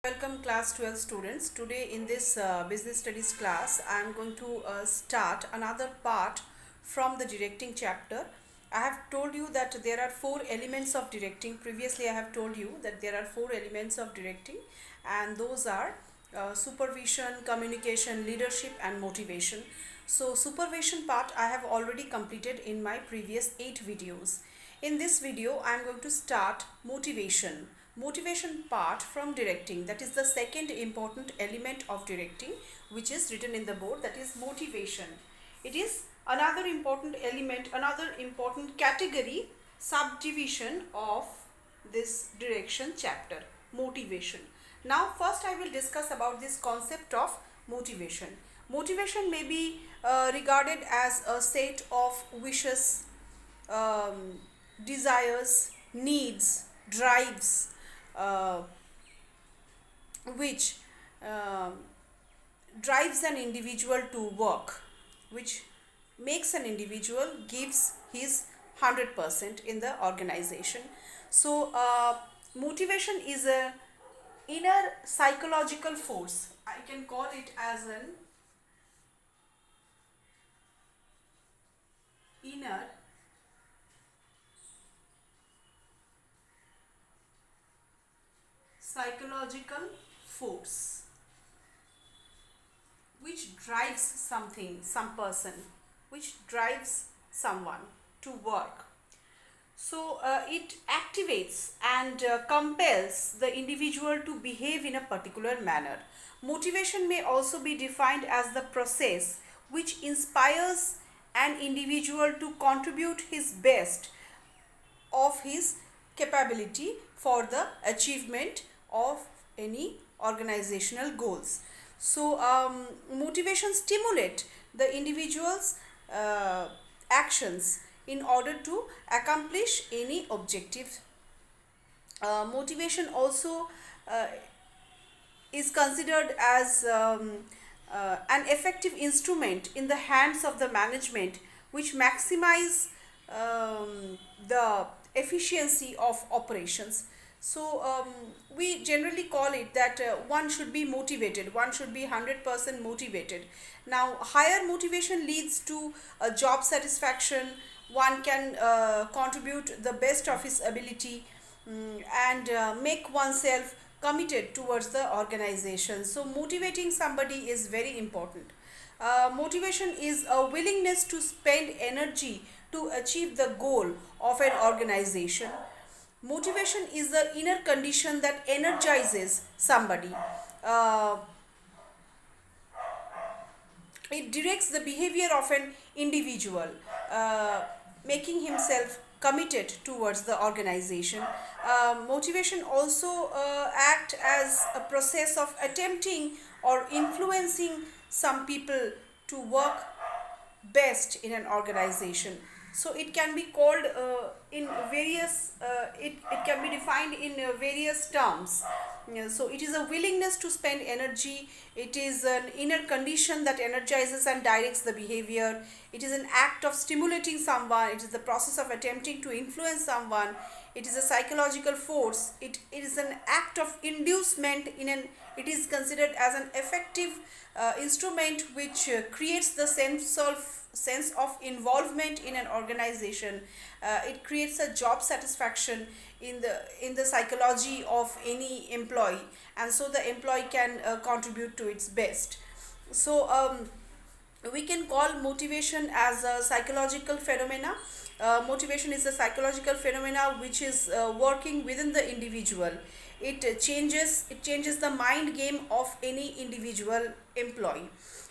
Welcome class 12 students. Today in this business studies class I am going to start another part from the directing chapter. I have told you that there are four elements of directing. Previously I have told you that there are four elements of directing, and those are supervision, communication, leadership and motivation. So supervision part I have already completed in my previous 8 videos. In this video I am going to start motivation part from directing. That is the second important element of directing, which is written in the board, that is motivation. It is another important element, another important category, subdivision of this direction chapter, motivation. Now first I will discuss about this concept of motivation. Motivation may be regarded as a set of wishes, um, desires, needs, drives, uh, which uh, drives an individual to work, which makes an individual gives his 100% in the organization. So motivation is a inner psychological force. I can call it as an inner psychological force which drives some person, which drives someone to work. So it activates and compels the individual to behave in a particular manner. Motivation may also be defined as the process which inspires an individual to contribute his best of his capability for the achievement of any organizational goals. So motivation stimulate the individual's actions in order to accomplish any objective. Motivation also is considered as an effective instrument in the hands of the management, which maximize the efficiency of operations. So we generally call it that one should be motivated, one should be 100% motivated. Now higher motivation leads to job satisfaction. One can contribute the best of his ability, and make oneself committed towards the organization. So motivating somebody is very important. Motivation is a willingness to spend energy to achieve the goal of an organization. Motivation is the inner condition that energizes somebody. Uh, it directs the behavior of an individual, making himself committed towards the organization. Motivation also act as a process of attempting or influencing some people to work best in an organization. So it can be called in various it can be defined in various terms. So it is a willingness to spend energy, it is an inner condition that energizes and directs the behavior, it is an act of stimulating someone, it is the process of attempting to influence someone, it is a psychological force, it is an act of inducement in an it is considered as an effective instrument which creates the sense of involvement in an organization. It creates a job satisfaction in the psychology of any employee, and so the employee can contribute to its best. So we can call motivation as a psychological phenomena. Motivation is a psychological phenomena which is working within the individual. It changes the mind game of any individual employee.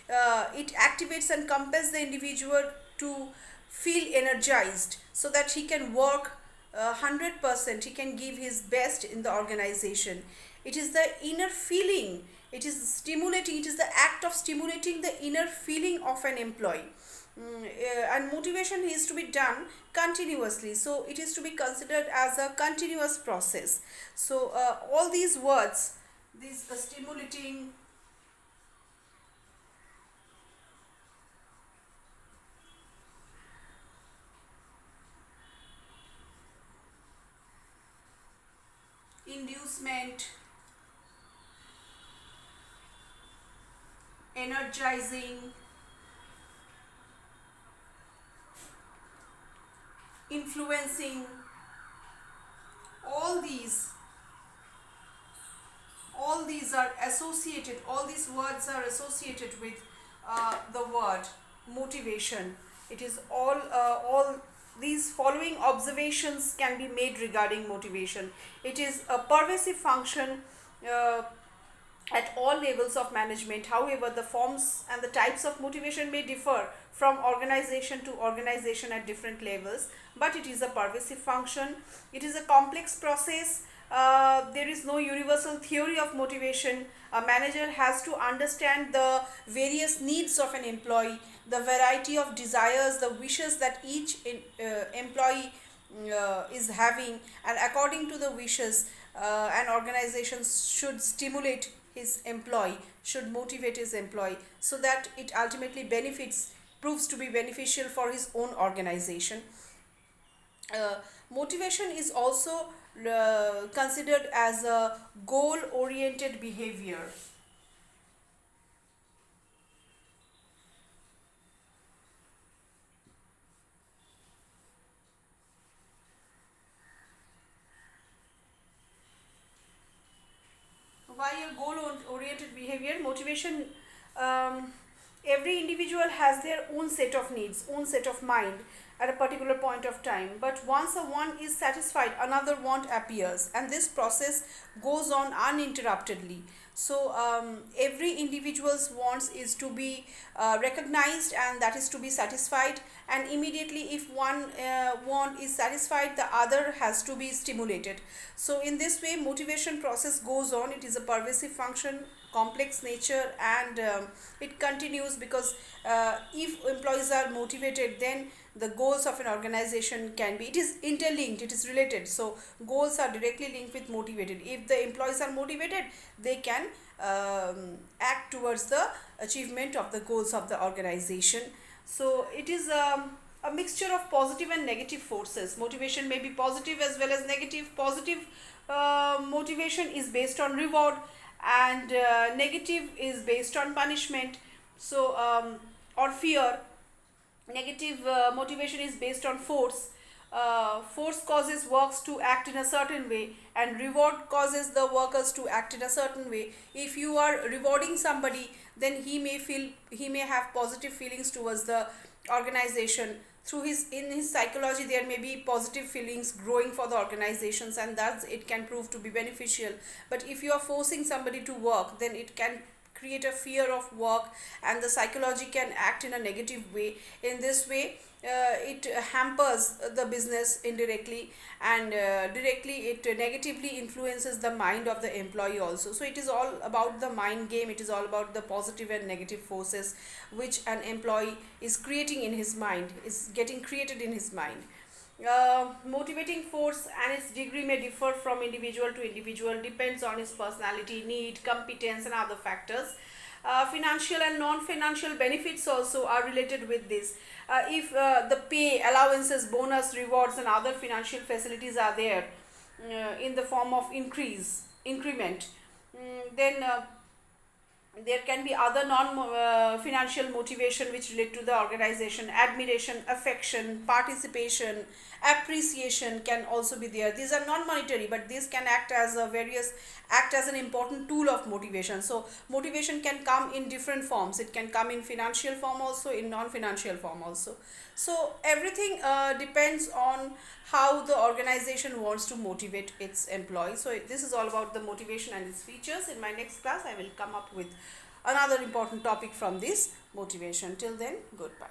It activates and compels the individual to feel energized so that he can work 100%, he can give his best in the organization. It is the inner feeling, it is stimulating, it is the act of stimulating the inner feeling of an employee. And motivation is to be done continuously, so it is to be considered as a continuous process. So all these words, these stimulating, inducement, energizing, influencing, all these are associated, all these words are associated with the word motivation. It is all these following observations can be made regarding motivation. It is a pervasive function uh, at all levels of management. However, the forms and the types of motivation may differ from organization to organization at different levels, but it is a pervasive function. It is a complex process. There is no universal theory of motivation. A manager has to understand the various needs of an employee, the variety of desires, the wishes that each employee is having, and according to the wishes, an organization should stimulate his employee, should motivate his employee, so that it ultimately proves to be beneficial for his own organization. uh, Motivation is also considered as a goal oriented behavior. Why a goal oriented behavior? Motivation, um, every individual has their own set of needs, own set of mind at a particular point of time, but once a want is satisfied, another want appears, and this process goes on uninterruptedly. So every individual's wants is to be recognized, and that is to be satisfied, and immediately if one want is satisfied, the other has to be stimulated. So in this way motivation process goes on. It is a pervasive function, complex nature, and it continues, because if employees are motivated, then the goals of an organization can be, it is interlinked, it is related. So goals are directly linked with motivated. If the employees are motivated, they can act towards the achievement of the goals of the organization. So it is a mixture of positive and negative forces. Motivation may be positive as well as negative. Positive motivation is based on reward, and negative is based on punishment. So or fear. Negative motivation is based on force. Force causes works to act in a certain way, and reward causes the workers to act in a certain way. If you are rewarding somebody, then he may have positive feelings towards the organization. Through his in his psychology, there may be positive feelings growing for the organizations, and thus it can prove to be beneficial. But if you are forcing somebody to work, then it can create a fear of work, and the psychology can act in a negative way. In this way it hampers the business indirectly, and directly it negatively influences the mind of the employee also. So it is all about the mind game. It is all about the positive and negative forces which an employee is creating in his mind, is getting created in his mind. Motivating force and its degree may differ from individual to individual, depends on his personality, need, competence, and other factors. Financial and non-financial benefits also are related with this. If the pay, allowances, bonus, rewards, and other financial facilities are there in the form of increment, then there can be other non financial motivation which relate to the organization. Admiration, affection, participation, appreciation can also be there. These are non monetary, but these can act as an important tool of motivation. So motivation can come in different forms. It can come in financial form also, in non financial form also. So everything depends on how the organization wants to motivate its employees. So this is all about the motivation and its features. In my next class I will come up with another important topic from this motivation. Till then, goodbye.